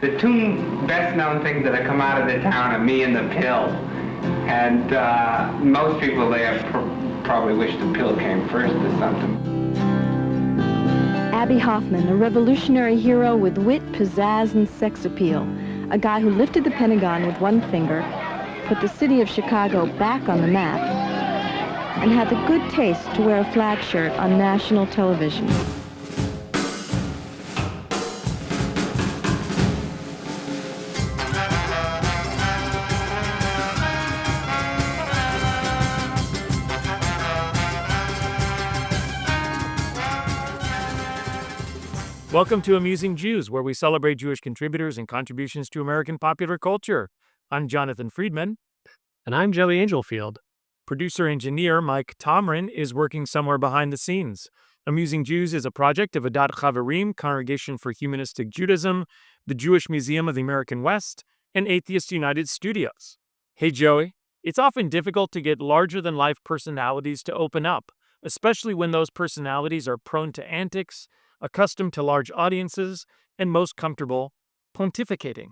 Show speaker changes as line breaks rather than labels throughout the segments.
The two best-known things that have come out of the town are me and the pill. And most people there probably wish the pill came first or something.
Abbie Hoffman, a revolutionary hero with wit, pizzazz, and sex appeal. A guy who lifted the Pentagon with one finger, put the city of Chicago back on the map, and had the good taste to wear a flag shirt on national television.
Welcome to Amusing Jews, where we celebrate Jewish contributors and contributions to American popular culture. I'm Jonathan Friedmann.
And I'm Joey Angelfield.
Producer-engineer Mike Tomren is working somewhere behind the scenes. Amusing Jews is a project of Adat Chaverim, Congregation for Humanistic Judaism, the Jewish Museum of the American West, and Atheists United Studios. Hey, Joey. It's often difficult to get larger-than-life personalities to open up, especially when those personalities are prone to antics, accustomed to large audiences, and most comfortable pontificating.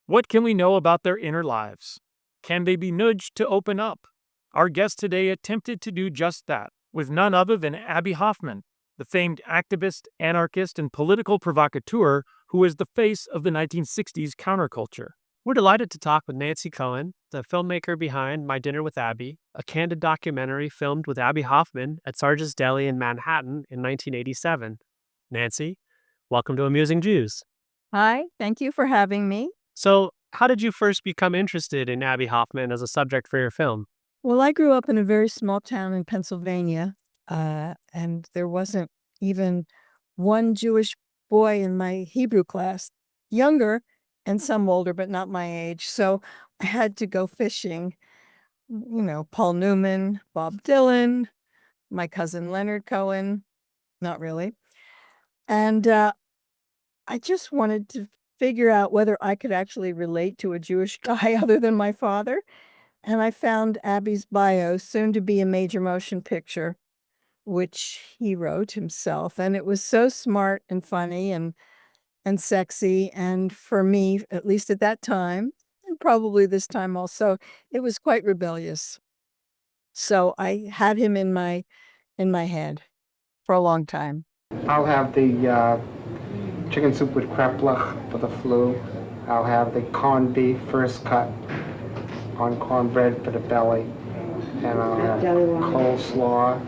What can we know about their inner lives? Can they be nudged to open up? Our guest today attempted to do just that, with none other than Abbie Hoffman, the famed activist, anarchist, and political provocateur who was the face of the 1960s counterculture.
We're delighted to talk with Nancy Cohen, the filmmaker behind My Dinner with Abbie, a candid documentary filmed with Abbie Hoffman at Sarge's Deli in Manhattan in 1987. Nancy, welcome to Amusing Jews.
Hi, thank you for having me.
So, how did you first become interested in Abbie Hoffman as a subject for your film?
Well, I grew up in a very small town in Pennsylvania, and there wasn't even one Jewish boy in my Hebrew class, younger and some older, but not my age. So I had to go fishing. You know, Paul Newman, Bob Dylan, my cousin Leonard Cohen, not really. And I just wanted to figure out whether I could actually relate to a Jewish guy other than my father. And I found Abbie's bio, soon to be a major motion picture, which he wrote himself. And it was so smart and funny and sexy. And for me, at least at that time, and probably this time also, it was quite rebellious. So I had him in my head for a long time.
I'll have the chicken soup with kreplach for the flu. I'll have the corned beef first cut on cornbread for the belly. And I'll have coleslaw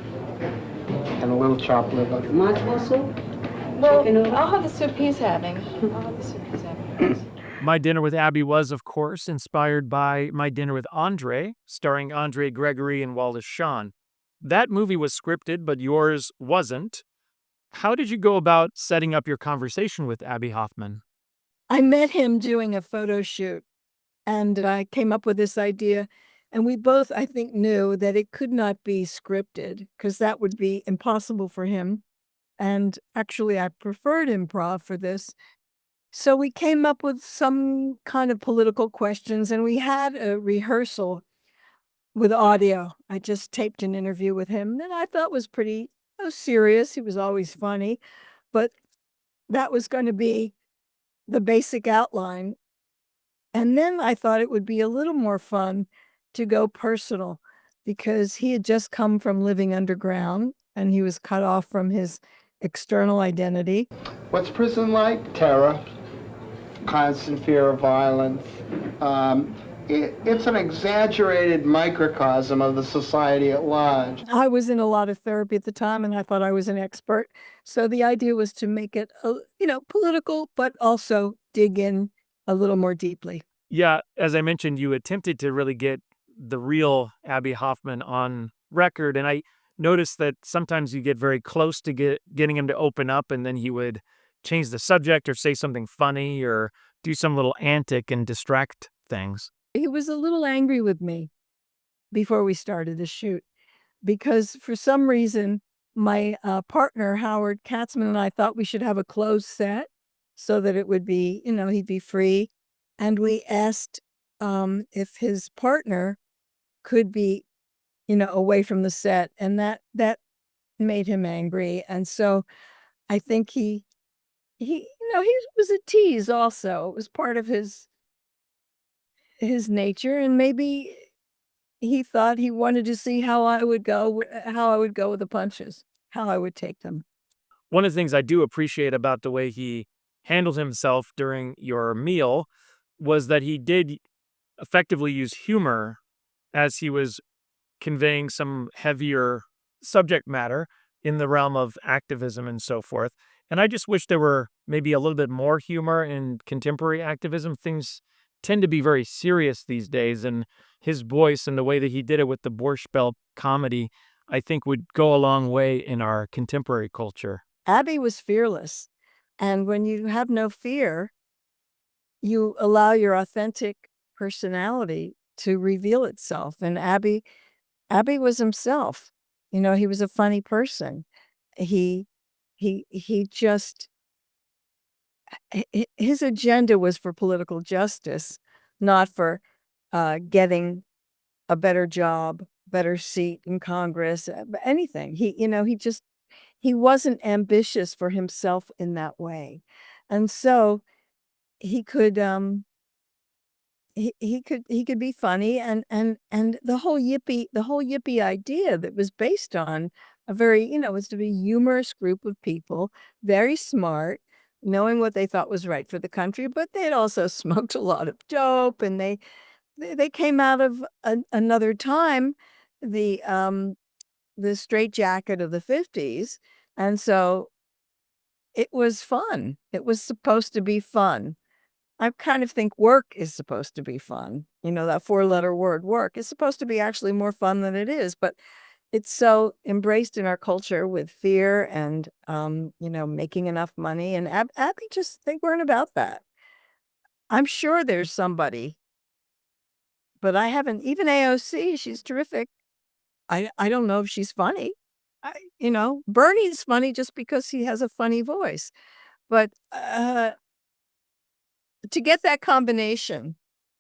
and a little chopped liver.
Matzo soup?
Well, I'll have the soup he's having.
My Dinner with Abbie was, of course, inspired by My Dinner with Andre, starring Andre Gregory and Wallace Shawn. That movie was scripted, but yours wasn't. How did you go about setting up your conversation with Abbie Hoffman?
I met him doing a photo shoot, and I came up with this idea, and we both, I think, knew that it could not be scripted because that would be impossible for him. And actually, I preferred improv for this. So we came up with some kind of political questions, and we had a rehearsal with audio. I just taped an interview with him that I thought was pretty serious. He was always funny, but that was going to be the basic outline. And then I thought it would be a little more fun to go personal because he had just come from living underground and he was cut off from his external identity.
What's prison like? Terror, constant fear of violence. It's an exaggerated microcosm of the society at large.
I was in a lot of therapy at the time, and I thought I was an expert. So the idea was to make it, political, but also dig in a little more deeply.
Yeah, as I mentioned, you attempted to really get the real Abbie Hoffman on record, and I noticed that sometimes you get very close to getting him to open up, and then he would change the subject or say something funny or do some little antic and distract things.
He was a little angry with me before we started the shoot because for some reason, my partner, Howard Katzman, and I thought we should have a closed set so that it would be, he'd be free. And we asked if his partner could be, away from the set. And that made him angry. And so I think he No, he was a tease also. It was part of his nature, and maybe he thought he wanted to see how I would go with the punches, how I would take them.
One of the things I do appreciate about the way he handled himself during your meal was that he did effectively use humor as he was conveying some heavier subject matter in the realm of activism and so forth. And I just wish there were maybe a little bit more humor in contemporary activism. Things tend to be very serious these days, and his voice and the way that he did it with the Borscht Belt comedy, I think would go a long way in our contemporary culture.
Abbie was fearless, and when you have no fear, you allow your authentic personality to reveal itself. And Abbie was himself. You know, he was a funny person. He just his agenda was for political justice, not for getting a better job, better seat in Congress, anything. He wasn't ambitious for himself in that way. And so he could he could be funny, and the whole yippie idea that was based on a very, was to be humorous group of people, very smart, knowing what they thought was right for the country, but they'd also smoked a lot of dope, and they came out of another time, the straitjacket of the 50s, and so it was fun. It was supposed to be fun. I kind of think work is supposed to be fun. That four-letter word, work, is supposed to be actually more fun than it is, but it's so embraced in our culture with fear and, making enough money, and Abbie they weren't about that. I'm sure there's somebody, but I haven't, even AOC, she's terrific. I don't know if she's funny. Bernie's funny just because he has a funny voice, but, to get that combination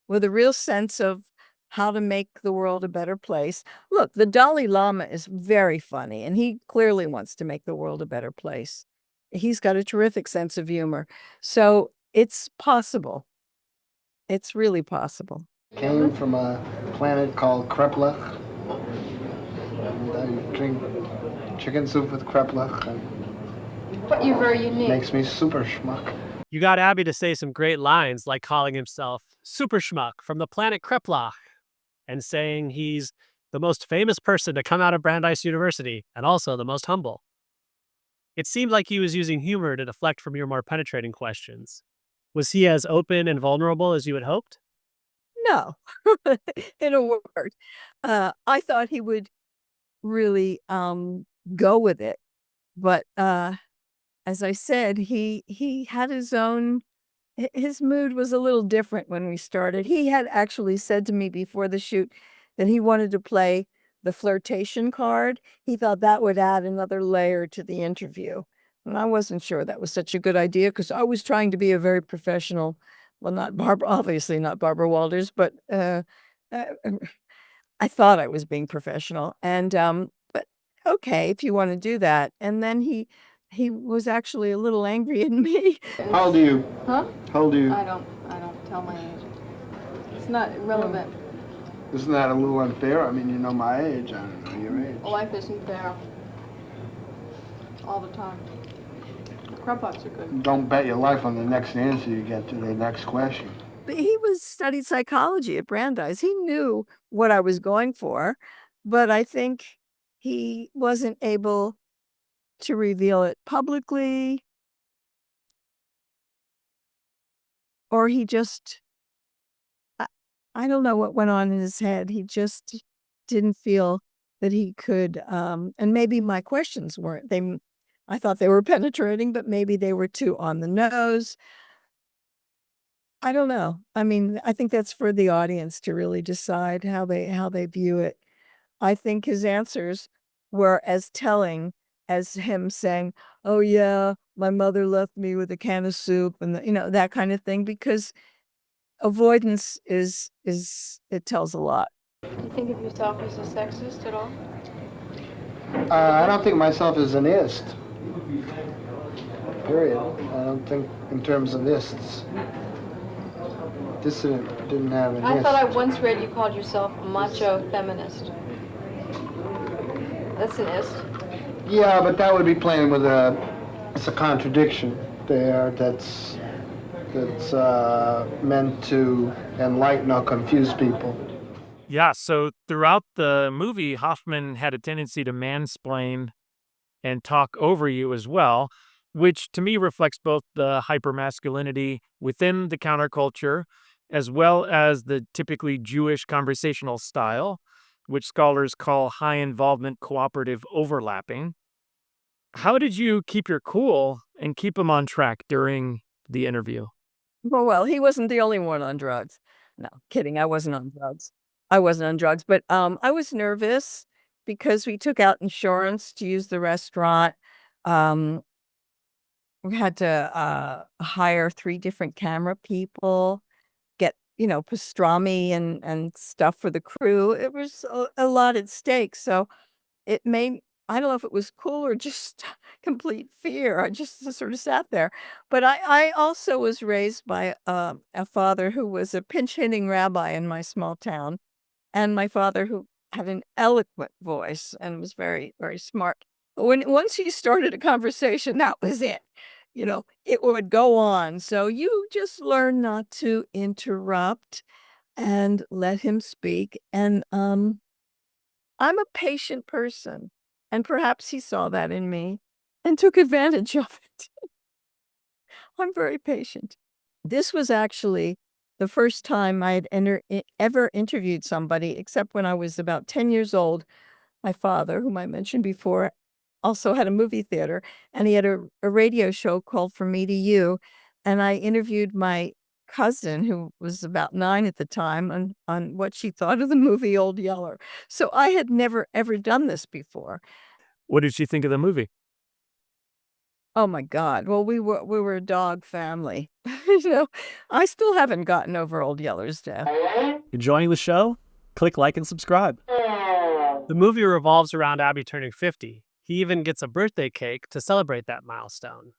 with a real sense of how to make the world a better place. Look, the Dalai Lama is very funny, and he clearly wants to make the world a better place. He's got a terrific sense of humor. So it's possible. It's really possible.
Came from a planet called Kreplach. And I drink chicken soup with Kreplach, and
But you're very unique.
makes me super schmuck.
You got Abbie to say some great lines, like calling himself Super Schmuck from the planet Kreplach, and saying he's the most famous person to come out of Brandeis University, and also the most humble. It seemed like he was using humor to deflect from your more penetrating questions. Was he as open and vulnerable as you had hoped?
No, in a word. I thought he would really go with it, but as I said, he had his own. His mood was a little different when we started. He had actually said to me before the shoot that he wanted to play the flirtation card. He thought that would add another layer to the interview. And I wasn't sure that was such a good idea because I was trying to be a very professional, well, obviously not Barbara Walters, but I thought I was being professional. And but okay, if you want to do that. And then he was actually a little angry at me.
How old are you?
Huh?
How old are you?
I don't tell my age. It's not relevant.
Isn't that a little unfair? I mean, you know my age. I don't know your age.
Life isn't fair. All the time. The Kreplachs are good.
Don't bet your life on the next answer you get to the next question.
But he studied psychology at Brandeis. He knew what I was going for, but I think he wasn't able to reveal it publicly, or he just, I don't know what went on in his head. He just didn't feel that he could, and maybe my questions weren't, I thought they were penetrating, but maybe they were too on the nose. I don't know. I mean, I think that's for the audience to really decide how they view it. I think his answers were as telling as him saying, "Oh yeah, my mother left me with a can of soup," and that kind of thing, because avoidance it tells a lot.
Do you think of yourself as a sexist at all?
I don't think of myself as an ist. period. I don't think in terms of ists. Dissident didn't have an
I
ist.
thought I once read you called yourself a macho feminist. That's an ist.
Yeah, but that would be playing with it's a contradiction there that's meant to enlighten or confuse people.
Yeah, so throughout the movie, Hoffman had a tendency to mansplain and talk over you as well, which to me reflects both the hypermasculinity within the counterculture as well as the typically Jewish conversational style, which scholars call high involvement cooperative overlapping. How did you keep your cool and keep him on track during the interview?
Well, he wasn't the only one on drugs. No, kidding. I wasn't on drugs. I wasn't on drugs, but I was nervous because we took out insurance to use the restaurant. Um, we had to hire 3 different camera people, get, pastrami and stuff for the crew. It was a lot at stake. So it made, I don't know if it was cool or just complete fear. I just sort of sat there. But I also was raised by a father who was a pinch hitting rabbi in my small town, and my father who had an eloquent voice and was very, very smart. Once he started a conversation, that was it. It would go on. So you just learn not to interrupt and let him speak. And I'm a patient person, and perhaps he saw that in me and took advantage of it. I'm very patient. This was actually the first time I had ever interviewed somebody, except when I was about 10 years old. My father, whom I mentioned before, also had a movie theater, and he had a radio show called From Me to You, and I interviewed my cousin, who was about 9 at the time, on what she thought of the movie Old Yeller. So I had never, ever done this before.
What did she think of the movie?
Oh my God. Well, we were a dog family. I still haven't gotten over Old Yeller's death.
Enjoying the show? Click like and subscribe. The movie revolves around Abbie turning 50. He even gets a birthday cake to celebrate that milestone.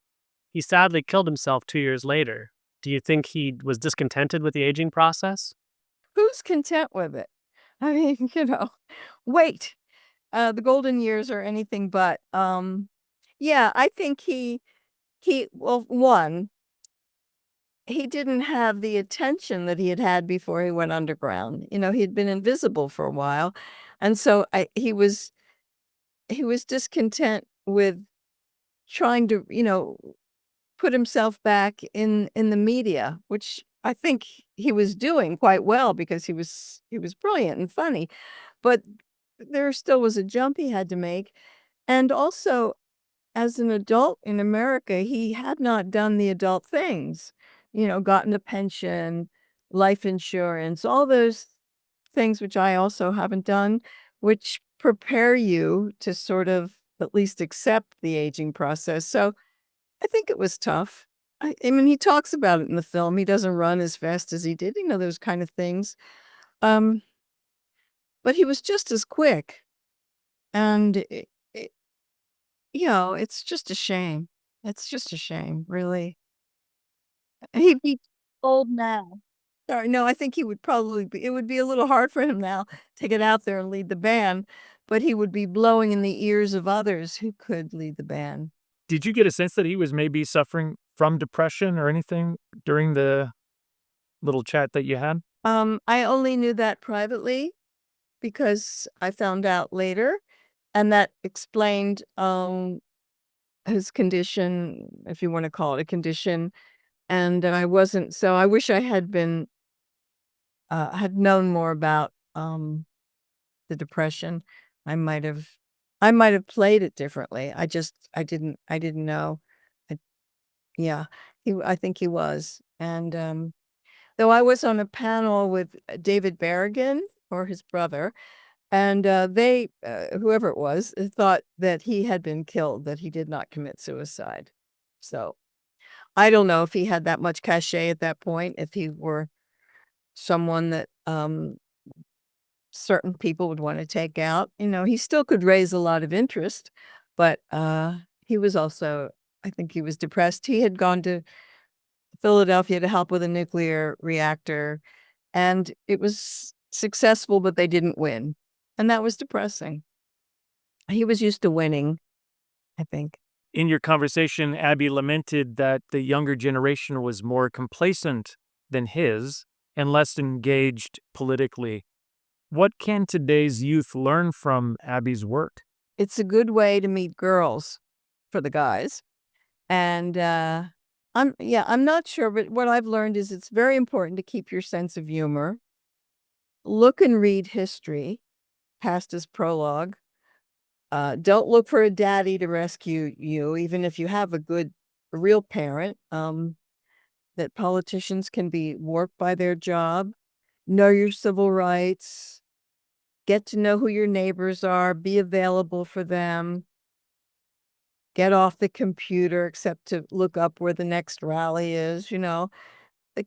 He sadly killed himself 2 years later. Do you think he was discontented with the aging process?
Who's content with it? I mean, wait. The golden years are anything but. Yeah, I think well, one, he didn't have the attention that he had had before he went underground. He had been invisible for a while, and so he was discontent with trying to, put himself back in the media, which I think he was doing quite well because he was brilliant and funny, but there still was a jump he had to make. And also, as an adult in America, he had not done the adult things, gotten a pension, life insurance, all those things which I also haven't done, which prepare you to sort of at least accept the aging process. So I think it was tough. I mean, he talks about it in the film. He doesn't run as fast as he did, those kind of things. Um, but he was just as quick. And, it's just a shame. It's just a shame, really. He'd be old now. Sorry, no, I think he would probably be, it would be a little hard for him now to get out there and lead the band, but he would be blowing in the ears of others who could lead the band.
Did you get a sense that he was maybe suffering from depression or anything during the little chat that you had?
I only knew that privately because I found out later, and that explained his condition, if you want to call it a condition. And I wasn't, so I wish I had been had known more about the depression. I might have played it differently. I didn't know. Yeah, I think he was. And though I was on a panel with David Berrigan or his brother, and they, whoever it was, thought that he had been killed, that he did not commit suicide. So I don't know if he had that much cachet at that point, if he were someone that certain people would want to take out. He still could raise a lot of interest, but he was also I think he was depressed. He had gone to Philadelphia to help with a nuclear reactor, and it was successful, but they didn't win. And that was depressing. He was used to winning, I think.
In your conversation, Abbie lamented that the younger generation was more complacent than his and less engaged politically. What can today's youth learn from Abbie's work?
It's a good way to meet girls for the guys. And I'm not sure, but what I've learned is it's very important to keep your sense of humor. Look and read history, past as prologue. Don't look for a daddy to rescue you, even if you have a real parent. That politicians can be warped by their job. Know your civil rights. Get to know who your neighbors are. Be available for them. Get off the computer except to look up where the next rally is, The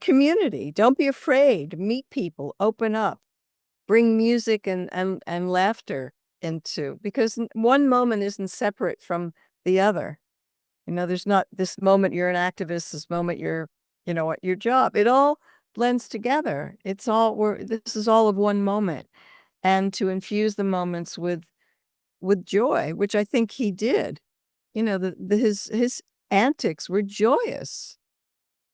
community. Don't be afraid. Meet people. Open up. Bring music and laughter into, because one moment isn't separate from the other. There's not this moment you're an activist, this moment you're, at your job. It all blends together. This is all of one moment. And to infuse the moments with joy, which I think he did. His antics were joyous.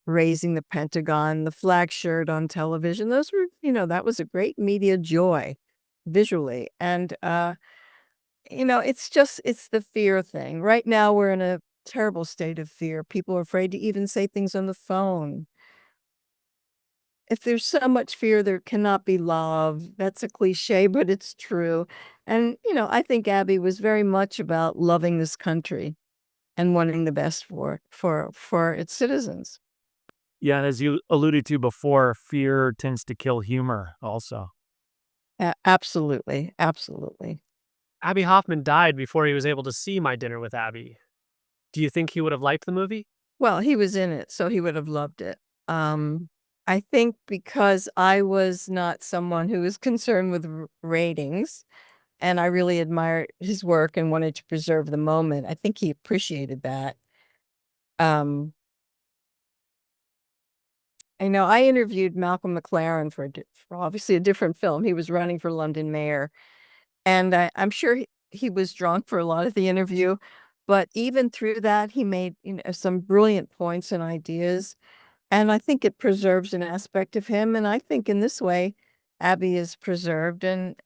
Raising the Pentagon, the flag shirt on television, those were, that was a great media joy visually. And, it's the fear thing. Right now, we're in a terrible state of fear. People are afraid to even say things on the phone. If there's so much fear, there cannot be love. That's a cliche, but it's true. And, I think Abbie was very much about loving this country and wanting the best for its citizens.
Yeah, and as you alluded to before, fear tends to kill humor also.
Absolutely. Absolutely.
Abbie Hoffman died before he was able to see My Dinner with Abbie. Do you think he would have liked the movie?
Well, he was in it, so he would have loved it. I think because I was not someone who was concerned with ratings, and I really admired his work and wanted to preserve the moment, I think he appreciated that. I interviewed Malcolm McLaren for obviously a different film. He was running for London mayor, and I'm sure he was drunk for a lot of the interview, but even through that, he made some brilliant points and ideas, and I think it preserves an aspect of him. And I think in this way, Abbie is preserved, and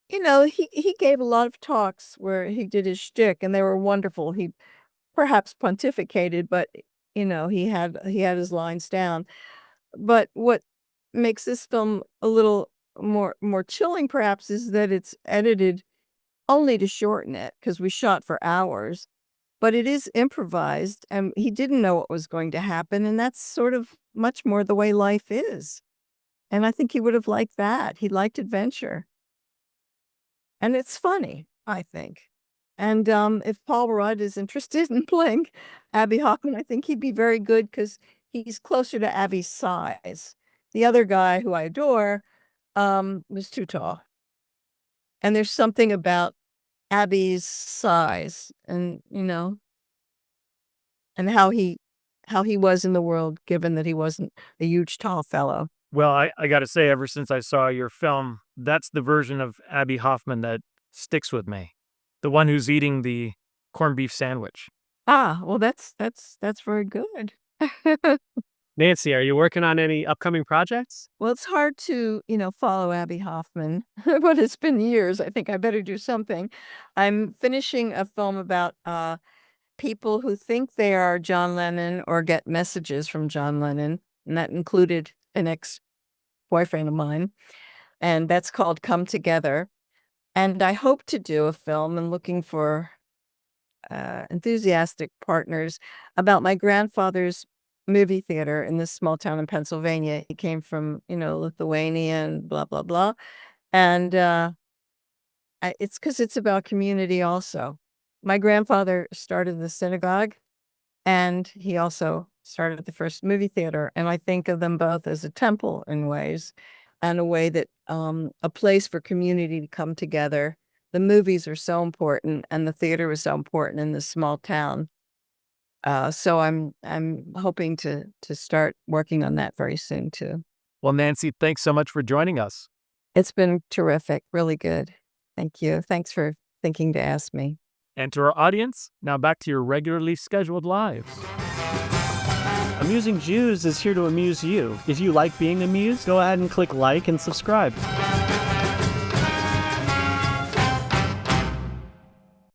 he gave a lot of talks where he did his shtick, and they were wonderful. He perhaps pontificated, but he had his lines down. But what makes this film a little more chilling perhaps is that it's edited only to shorten it, because we shot for hours, but it is improvised, and he didn't know what was going to happen, and that's sort of much more the way life is. And I think he would have liked that. He liked adventure. And it's funny, I think. And if Paul Rudd is interested in playing Abbie Hoffman, I think he'd be very good, because he's closer to Abbie's size. The other guy, who I adore, was too tall. And there's something about Abbie's size and, and how he was in the world, given that he wasn't a huge, tall fellow.
Well, I got to say, ever since I saw your film, that's the version of Abbie Hoffman that sticks with me. The one who's eating the corned beef sandwich.
Ah, well, that's very good.
Nancy, are you working on any upcoming projects?
Well, it's hard to, follow Abbie Hoffman, but it's been years. I think I better do something. I'm finishing a film about people who think they are John Lennon or get messages from John Lennon, and that included an ex-boyfriend of mine, and that's called Come Together. And I hope to do a film and looking for enthusiastic partners about my grandfather's movie theater in this small town in Pennsylvania. He came from, Lithuania and blah, blah, blah. And it's because it's about community also. My grandfather started the synagogue, and he also started the first movie theater. And I think of them both as a temple in ways, and a way that a place for community to come together, the movies are so important and the theater was so important in this small town. So I'm hoping to start working on that very soon too.
Well, Nancy, thanks so much for joining us.
It's been terrific, really good. Thank you. Thanks for thinking to ask me.
And to our audience, now back to your regularly scheduled lives. Amusing Jews is here to amuse you. If you like being amused, go ahead and click like and subscribe.